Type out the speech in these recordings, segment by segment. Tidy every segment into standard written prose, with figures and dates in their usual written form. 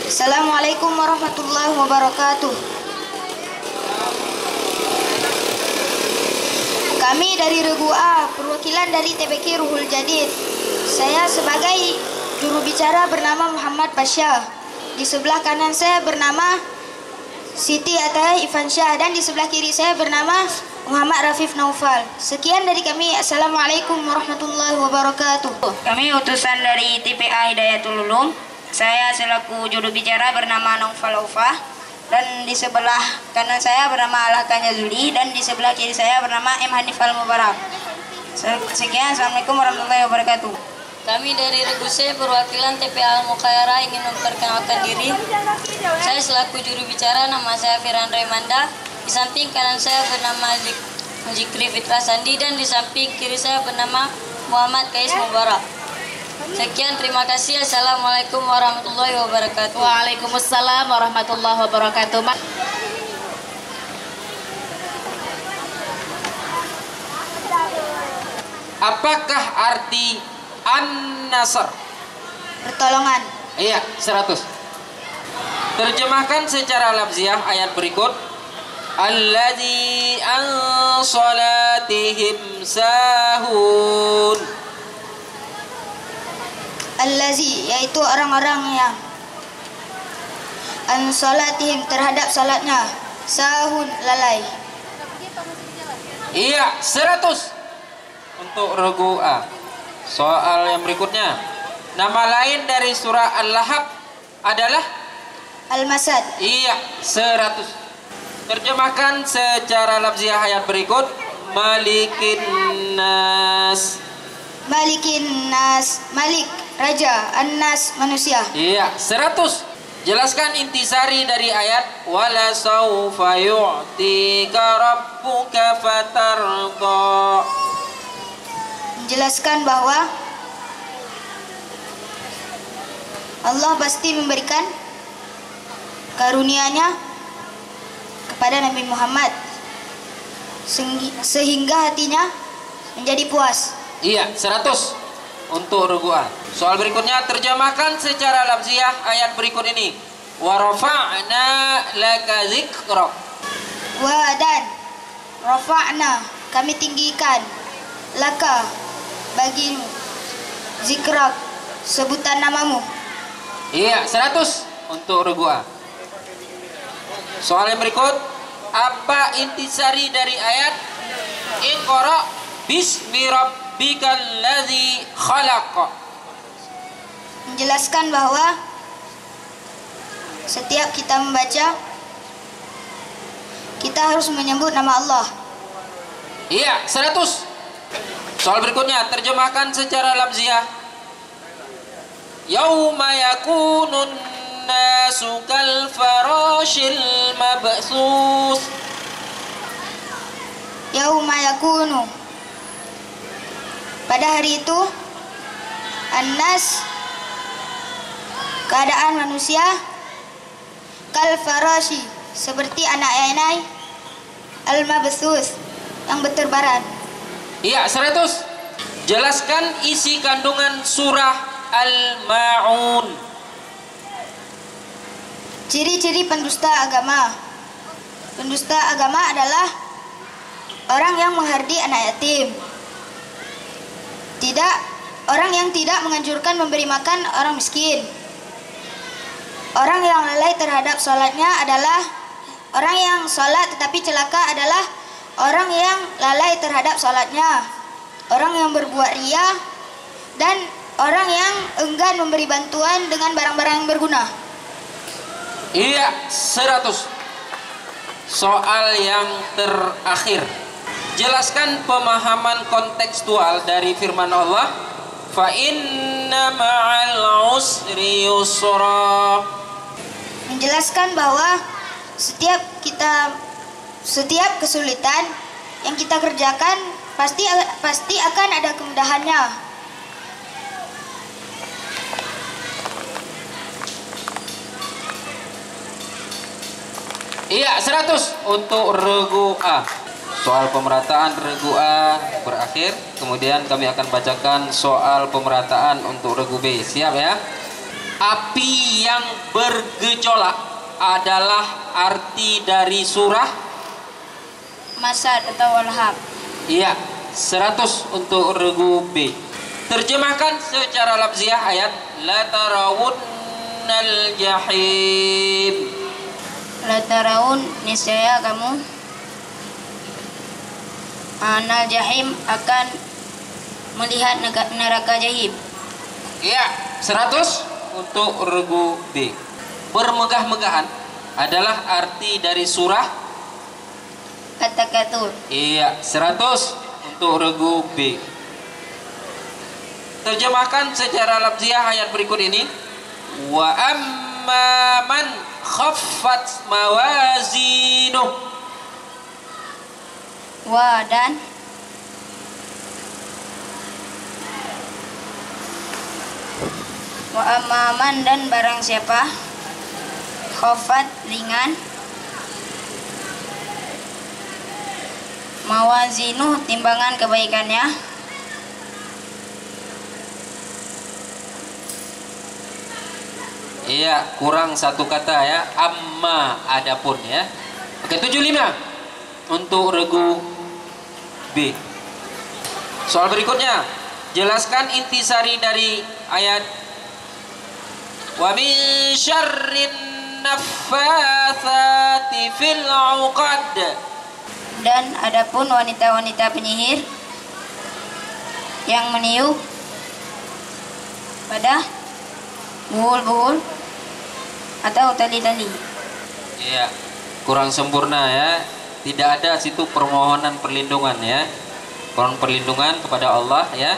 Assalamualaikum warahmatullahi wabarakatuh. Kami dari Regu A, perwakilan dari TBK Ruhul Jadid. Saya sebagai juru bicara bernama Muhammad Pasha. Di sebelah kanan saya bernama Siti Ataya Ifansyah dan di sebelah kiri saya bernama Muhammad Rafif Naufal. Sekian dari kami. Assalamualaikum warahmatullahi wabarakatuh. Kami utusan dari TPA Hidayatul Ulum. Saya selaku juru bicara bernama Naufal Aufah, dan di sebelah kanan saya bernama Alhakanya Zuli, dan di sebelah kiri saya bernama M. Hanifal Mubarak. Sekian, Assalamualaikum warahmatullahi wabarakatuh. Kami dari Regu C, perwakilan TPA Al-Mukhayara ingin memperkenalkan diri. Saya selaku juru bicara, nama saya Firan Raimanda. Di samping kanan saya bernama Zikri Fitra Sandi, dan di samping kiri saya bernama Muhammad Kais Mubarak. Sekian, terima kasih. Assalamualaikum warahmatullahi wabarakatuh. Waalaikumsalam warahmatullahi wabarakatuh. Apakah arti An-Nasr? Pertolongan. Iya, 100. Terjemahkan secara lafziah ayat berikut. Alladzi an salatihim sahun. Allazi, yaitu orang-orang yang an salatihim, terhadap salatnya, sahun, lalai. Iya, 100 untuk Regu A. Soal yang berikutnya. Nama lain dari surah Al-Lahab adalah Al-Masad. iya, 100. Terjemahkan secara lafziah ayat berikut. Malikin nas. Malikin nas, Malik, raja, An-Nas, manusia. Iya, 100. Jelaskan intisari dari ayat wala saufa yu'tika rabbuka fatarqa. Menjelaskan bahwa Allah pasti memberikan karunia-Nya kepada Nabi Muhammad sehingga hatinya menjadi puas. Iya, 100 untuk Regu A. Soal berikutnya, terjemahkan secara lafziah ayat berikut ini. Wa rafa'na laka dzikrak. Wa dan rafa'na, kami tinggikan, laka, bagimu, zikrak, sebutan namamu. Iya, 100 untuk Regu A. Soal yang berikut, apa intisari dari ayat Iqra bismi rabbikal ladzi khalaq? Menjelaskan bahwa setiap kita membaca, kita harus menyebut nama Allah. Iya, 100. Soal berikutnya, terjemahkan secara lafziah. Yauma yakunun nasu kal farashil mabsus. Yauma yakunu, pada hari itu, An-Nas, keadaan manusia, kal farashi, seperti anak-anak al-mabsus, yang berterbaran. Iya, 100. Jelaskan isi kandungan surah Al-Ma'un. Ciri-ciri pendusta agama. Pendusta agama adalah orang yang menghardi anak yatim. Orang yang tidak menganjurkan memberi makan orang miskin. Orang yang lalai terhadap sholatnya adalah orang yang sholat tetapi celaka adalah orang yang lalai terhadap sholatnya. Orang yang berbuat riya dan orang yang enggan memberi bantuan dengan barang-barang yang berguna. Iya, 100. Soal yang terakhir. Jelaskan pemahaman kontekstual dari firman Allah. Fa inna ma'al usri yusra. Menjelaskan bahwa setiap kesulitan yang kita kerjakan pasti akan ada kemudahannya. Iya, 100 untuk Regu A. Soal pemerataan Regu A berakhir. Kemudian kami akan bacakan soal pemerataan untuk Regu B. Siap ya? Api yang bergejolak adalah arti dari surah Masad atau Al-Lahab. Iya, 100 untuk regu B. Terjemahkan secara lafziah ayat la tarawunnal jahim. La tarawun, niscaya kamu anal jahim akan melihat neraka jahim. Iya, 100 untuk regu B. Bermegah-megahan adalah arti dari surah At-Takatsur. Iya, 100 untuk regu B. Terjemahkan secara lafziah ayat berikut ini. Wa amma man khaffat mawazinuh. Wa dan wa amaman dan barang siapa khafat ringan mawazinu timbangan kebaikannya Iya, kurang satu kata ya. Amma adapun ya. Oke, 75 untuk regu B. Soal berikutnya, jelaskan intisari dari ayat wa min syarrin naffatsati fil 'uqad. dan adapun wanita-wanita penyihir yang meniup pada buhul-buhul atau tali-tali. Iya, kurang sempurna ya. Tidak ada situ permohonan perlindungan ya. Permohonan perlindungan kepada Allah ya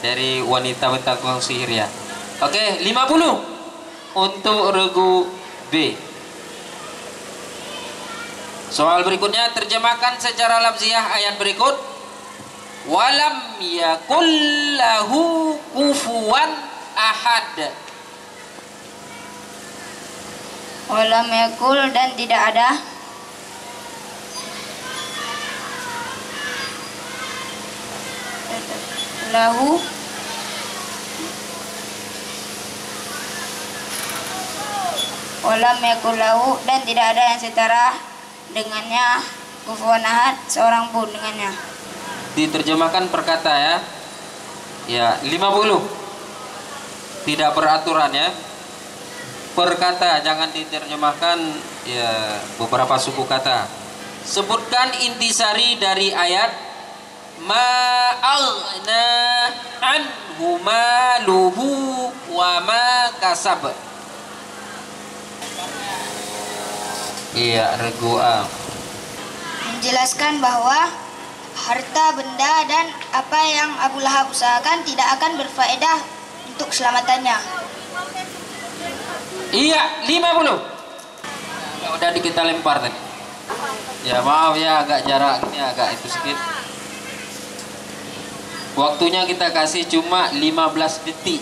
dari wanita-wanita tukang sihir ya. Oke, 50 untuk regu B. Soal berikutnya, terjemahkan secara lafziah ayat berikut. Walam yakul lahu kufuwan ahad. Walam yakul dan tidak ada lahu walam yakul lahu dan tidak ada yang setara dengannya kufuwan ahad seorang pun dengannya. Diterjemahkan perkata ya. Ya, 50. Tidak beraturan ya. Perkata, jangan diterjemahkan ya beberapa suku kata. Sebutkan intisari dari ayat ma'alna anhu maluhu wa ma kasab. Iya, regu A. Menjelaskan bahwa harta benda dan apa yang Abu Lahab usahakan tidak akan berfaedah untuk keselamatannya. Iya, 50. Ya, udah kita lempar tadi. Ya maaf ya, agak jarak ini agak itu sedikit. Waktunya kita kasih cuma 15 detik.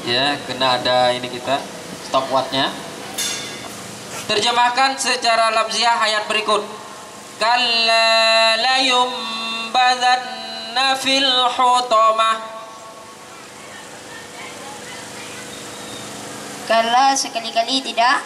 Ya, kena ada ini kita stopwatchnya. Terjemahkan secara lafziah ayat berikut. Kalla la yumbazanna fil hutamah. Kala sekali-kali tidak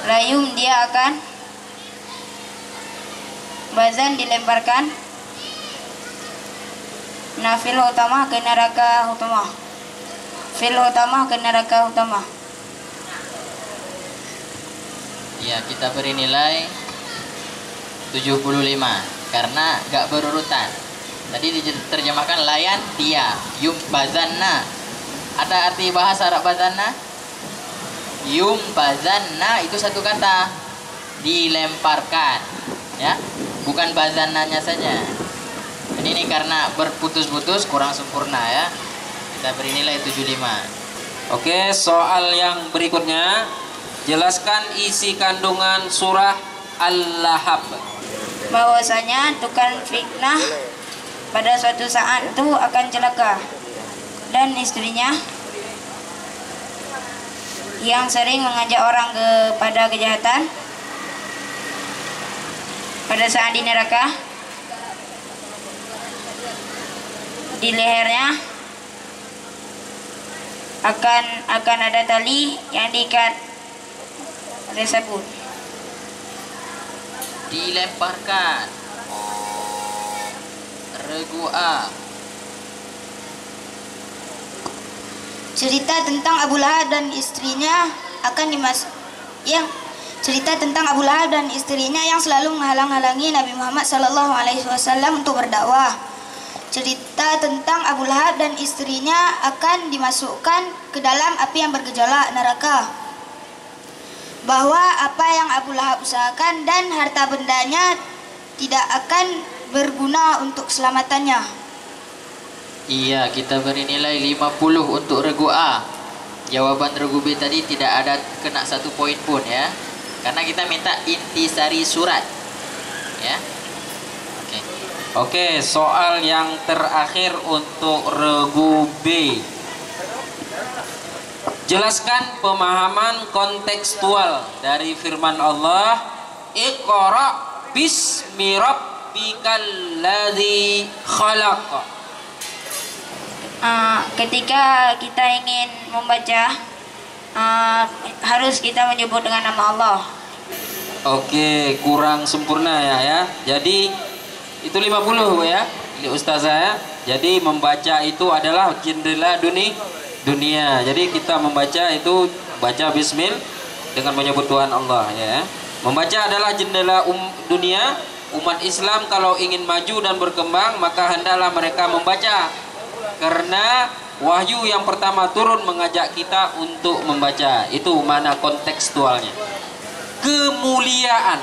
layum dia akan bazan dilemparkan nafil utama ke neraka utama fil utama ke neraka utama. Ya, kita beri nilai 75 karena gak berurutan. Tadi diterjemahkan layan dia yum bazanna. Ada arti bahasa Arab bazanna? Yum bazanna itu satu kata, dilemparkan ya, bukan bazannanya saja. Jadi ini karena berputus-putus kurang sempurna ya. Kita beri nilai 75. Oke, soal yang berikutnya, jelaskan isi kandungan surah Al-Lahab. Bahwasanya tukang fitnah pada suatu saat itu akan celaka dan istrinya yang sering mengajak orang kepada kejahatan pada saat di neraka di lehernya akan ada tali yang diikat oleh sabun. Dilemparkan. Regu A. Cerita tentang Abu Lahab dan istrinya cerita tentang Abu Lahab dan istrinya yang selalu menghalang-halangi Nabi Muhammad SAW untuk berdakwah. Cerita tentang Abu Lahab dan istrinya akan dimasukkan ke dalam api yang bergejolak neraka. Bahwa apa yang Abu Lahab usahakan dan harta bendanya tidak akan berguna untuk keselamatannya. Iya, kita beri nilai 50 untuk regu A. Jawaban regu B tadi tidak ada kena 1 poin pun ya. Karena kita minta intisari surat. Ya. Oke. Oke, soal yang terakhir untuk regu B. Jelaskan pemahaman kontekstual dari firman Allah, Iqra bismi rabbikal ladzi khalaq. Ketika kita ingin membaca, harus kita menyebut dengan nama Allah. Oke, kurang sempurna ya. Jadi itu 50 ya, Ustazah ya. Jadi membaca itu adalah jendela dunia. Jadi kita membaca itu baca bismil dengan menyebut Tuhan Allah ya. Membaca adalah jendela dunia. Umat Islam kalau ingin maju dan berkembang, maka hendaklah mereka membaca. Karena wahyu yang pertama turun mengajak kita untuk membaca. Itu mana kontekstualnya. Kemuliaan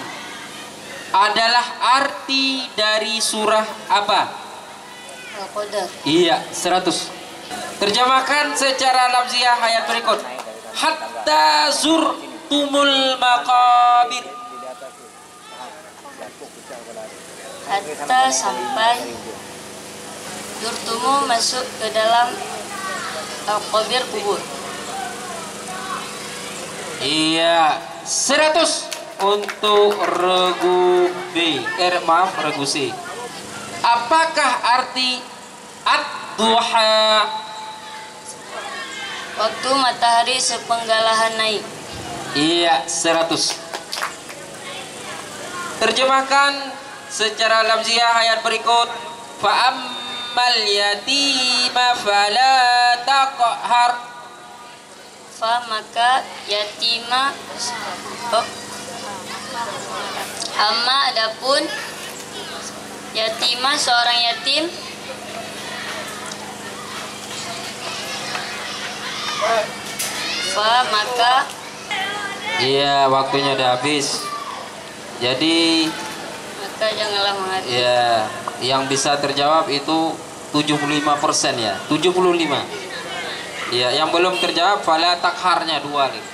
adalah arti dari surah apa? Al-Qadar. Iya, 100. Terjemahkan secara lafziah ayat berikut. Hatta zurtumul maqabir. Hatta sampai zurtumu masuk ke dalam al-qabir kubur. Iya, 100 untuk regu B. Regu C. Apakah arti ad-duha? Waktu matahari sepenggalahan naik. Iya, 100. Terjemahkan secara lafziah ayat berikut. Fa'ammal yatima fala taqhar. Maka yatima amma adapun yatima seorang yatim maka Iya, waktunya udah habis. Jadi maka janganlah menghati. ya, yang bisa terjawab itu 75% ya. 75. Iya, yang belum terjawab fala takharnya 2 nih.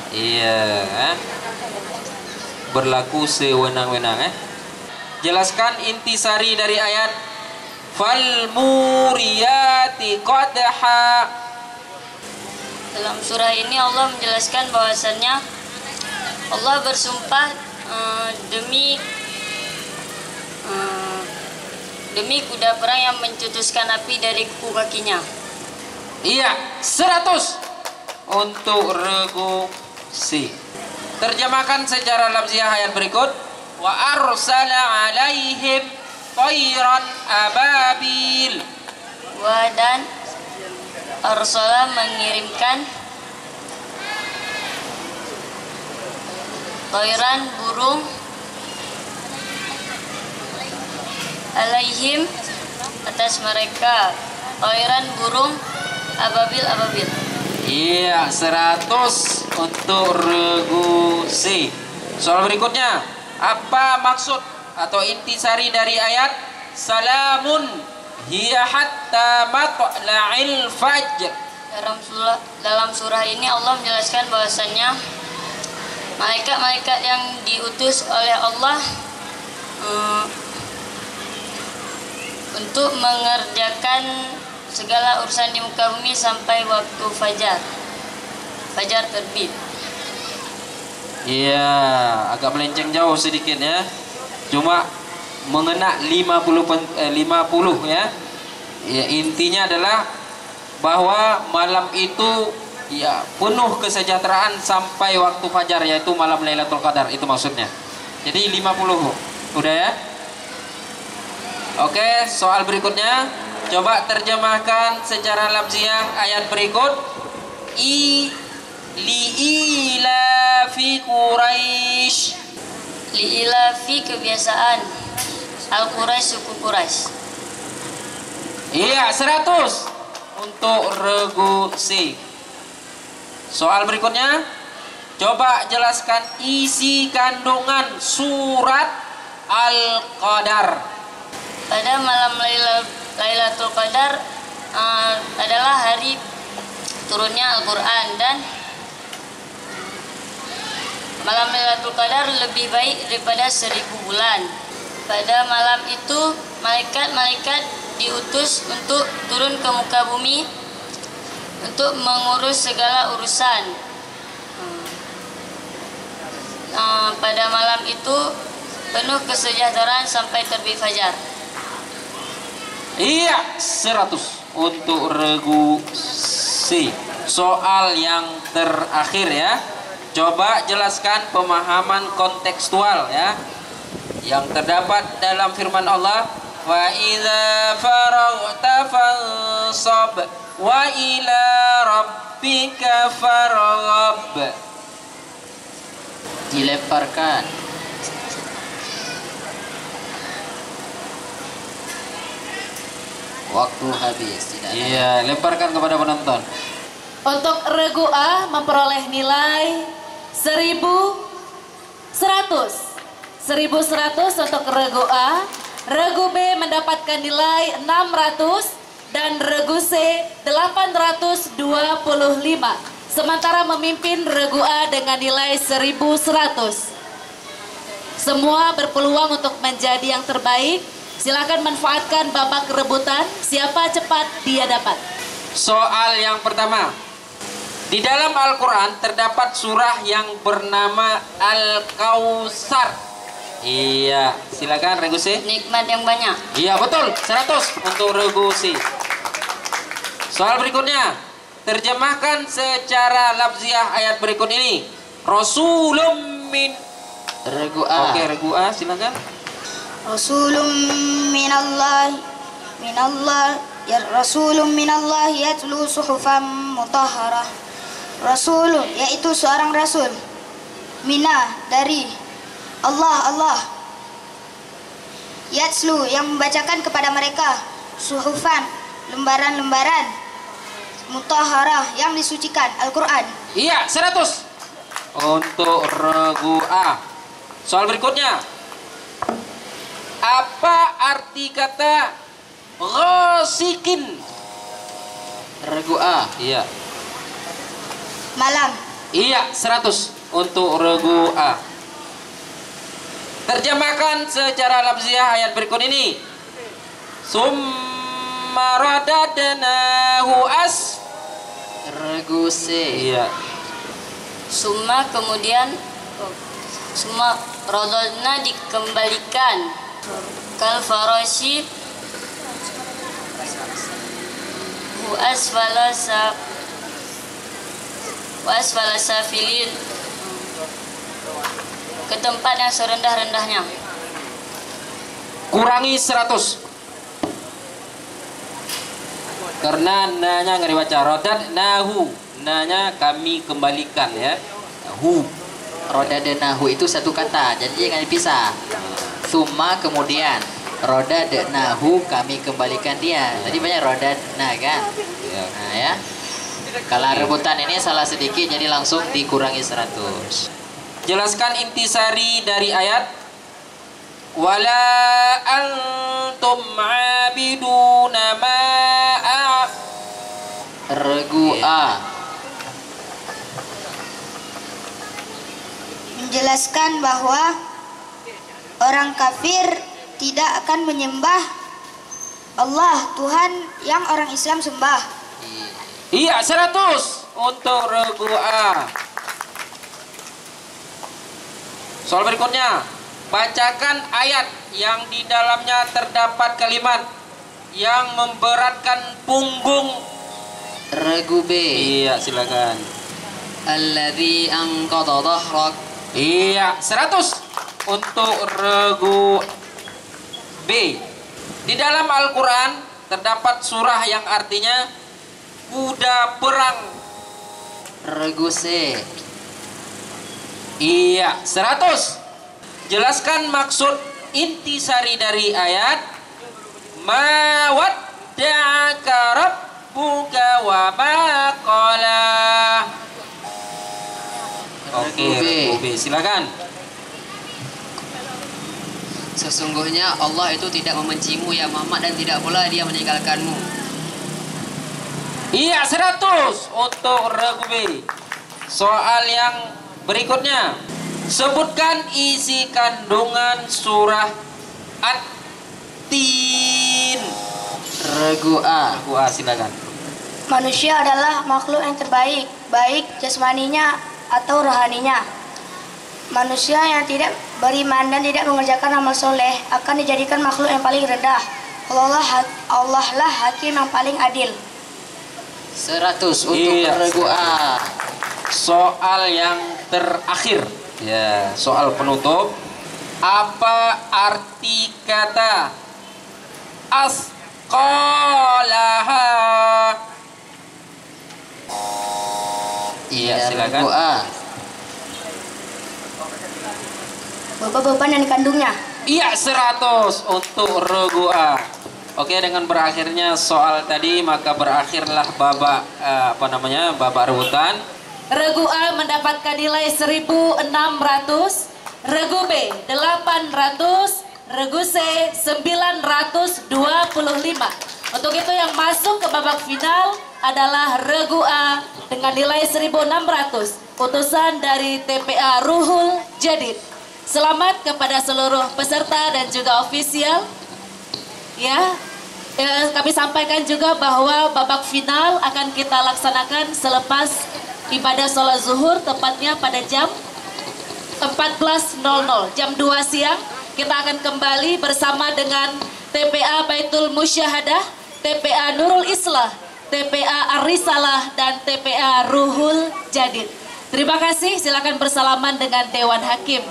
Iya, berlaku sewenang-wenang Jelaskan intisari dari ayat fal muriyati qadha. Dalam surah ini Allah menjelaskan bahwasannya Allah bersumpah demi kuda perang yang mencetuskan api dari kuku kakinya. Iya, 100 untuk regu C. Terjemahkan secara lafziah ayat berikut. Wa arsala alaihim tayran ababil. Dan arsala mengirimkan tayran burung alaihim atas mereka, tayran burung ababil. Iya, 100 untuk regu C. Soal berikutnya, apa maksud atau intisari dari ayat salamun hiya hatta matla'il fajr? Dalam surah ini Allah menjelaskan bahwasannya malaikat-malaikat yang diutus oleh Allah untuk mengerjakan segala urusan di muka bumi sampai waktu fajar terbit. Iya, agak melenceng jauh sedikit ya. Cuma mengena 50 ya. Ya, intinya adalah bahwa malam itu ya penuh kesejahteraan sampai waktu fajar, yaitu malam Lailatul Qadar, itu maksudnya. Jadi 50. Udah ya? Oke, soal berikutnya coba terjemahkan secara lafziah ayat berikut. Li'ilafi Quraisy. Li'ilafi kebiasaan Al-Quraisy, suku Quraisy. Iya, 100 untuk regu C. Soal berikutnya, coba jelaskan isi kandungan surat Al-Qadar. Pada malam Lailatul Qadar adalah hari turunnya Al-Quran, dan malam Lailatul Qadar lebih baik daripada 1000 bulan. Pada malam itu malaikat-malaikat diutus untuk turun ke muka bumi untuk mengurus segala urusan. Pada malam itu penuh kesejahteraan sampai terbit fajar. Iya, 100 untuk regu C. Soal yang terakhir ya. Coba jelaskan pemahaman kontekstual ya yang terdapat dalam firman Allah, wa idza faraghta fansab wa ila rabbika farghab. Dilemparkan. Waktu habis, tidak ada. Iya, lemparkan kepada penonton. Untuk regu A memperoleh nilai 1100. 1100 untuk regu A. Regu B mendapatkan nilai 600 dan regu C 825. Sementara memimpin regu A dengan nilai 1100. Semua berpeluang untuk menjadi yang terbaik. Silakan manfaatkan babak rebutan. Siapa cepat dia dapat. Soal yang pertama. Di dalam Al-Quran terdapat surah yang bernama Al-Kautsar. Iya, silakan regu C. Nikmat yang banyak. Iya, betul. 100 untuk regu C. Soal berikutnya. Terjemahkan secara lafziah ayat berikut ini. Rasulun min. Regu A. Oke, regu A silakan. Rasulun minallah ya Rasulun minallah yatlu suhufan mutahharah. Rasulun yaitu seorang rasul, mina dari Allah, yatslu yang membacakan kepada mereka, suhufan lembaran-lembaran, mutahharah yang disucikan, Al-Quran. Iya, 100 untuk regu A. Soal berikutnya. Apa arti kata ghasikin? Regu A. Iya. Malam. Iya, 100 untuk regu A. Terjemahkan secara lafziah ayat berikut ini. Summa radadnahu as. Regu C. Iya. Summa kemudian summa rodolna dikembalikan. Kal farashi wa asfala safilin, ke tempat yang serendah-rendahnya. Kurangi 100. Karena nanya nggak dibaca. Rodat nahu. Nanya kami kembalikan ya. Hu. Rodadnahu itu satu kata, jadi jangan dipisah. Summa kemudian rodadnahu kami kembalikan dia. Tadi banyak rodadna kan? Ya. Nah ya. Kalau rebutan ini salah sedikit jadi langsung dikurangi 100. Jelaskan intisari dari ayat. Wala antum abiduna ma'a. Regu A. Menjelaskan bahwa orang kafir tidak akan menyembah Allah, Tuhan yang orang Islam sembah. Iya, 100 untuk regu A. Soal berikutnya. Bacakan ayat yang di dalamnya terdapat kalimat yang memberatkan punggung Regu B. Iya, silakan. Alladzi anqadha dhahrak. Iya, 100 untuk regu B. Di dalam Al-Quran terdapat surah yang artinya kuda perang. Regu C. Iya, 100. Jelaskan maksud intisari dari ayat ma wadda'aka rabbuka wa ma qala. Oke, Regu B. B, silakan. Sesungguhnya Allah itu tidak membencimu ya Muhammad dan tidak pula dia meninggalkanmu. Iya, 100 untuk regu B. Soal yang berikutnya, sebutkan isi kandungan surah At-Tin. Regu A. Regu A, silakan. Manusia adalah makhluk yang terbaik, baik jasmaninya atau rohaninya. Manusia yang tidak beriman dan tidak mengerjakan amal soleh akan dijadikan makhluk yang paling rendah. Allah lah hakim yang paling adil. 100 untuk Iya. regu A. Soal yang terakhir, ya, soal penutup. Apa arti kata asqalaha? Iya, silakan. Regu A. Beban yang dikandungnya. Iya, 100 untuk regu A. Oke, dengan berakhirnya soal tadi maka berakhirlah babak babak rebutan. Regu A mendapatkan nilai 1.600, regu B 800, regu C 925. Untuk itu yang masuk ke babak final adalah regu A dengan nilai 1.600, utusan dari TPA Ruhul Jadid. Selamat kepada seluruh peserta dan juga ofisial. Ya, kami sampaikan juga bahwa babak final akan kita laksanakan selepas ibadah sholat zuhur, tepatnya pada jam 14.00, jam 2 siang. Kita akan kembali bersama dengan TPA Baitul Musyahadah, TPA Nurul Islah, TPA Ar-Risalah, dan TPA Ruhul Jadid. Terima kasih, silakan bersalaman dengan Dewan Hakim.